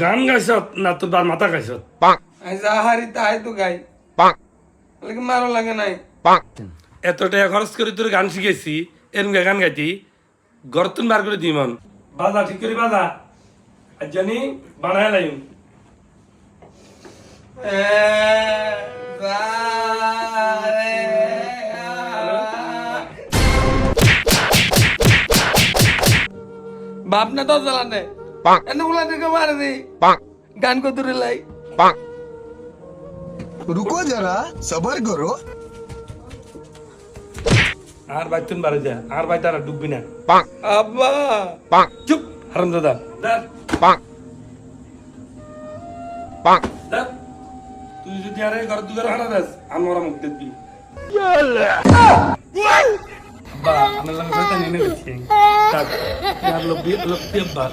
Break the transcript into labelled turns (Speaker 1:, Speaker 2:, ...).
Speaker 1: গান গাইছ না তোর বার মাথা গাইছ?
Speaker 2: হারি তাই তো গাই লাগে মারো লাগে নাই
Speaker 1: এত টাকা খরচ করে তোর গান শিখেছি, এরম গান গাইতি গর্তন বার করে দিই মন। বাজা ঠিক করে বাজা, আর জানি বানায় লাইম।
Speaker 2: বাপ না তো জ্বালানে এনে গুলা থেকে মারে দি গান কো দূরে লাই
Speaker 3: रुको जरा सबर करो
Speaker 1: আর বাইতুন বারে যা, আর বাই তারা ডুববি না।
Speaker 2: আব্বা
Speaker 1: চুপ হারাম দাদা। তুই যদি আরে ঘর দুয়ার হারা দাস আমার মুখ দেখবি। বা আমার লগে শয়তানি এনে দিচ্ছি। তাক আর লব্বি লব্বি আব্বা।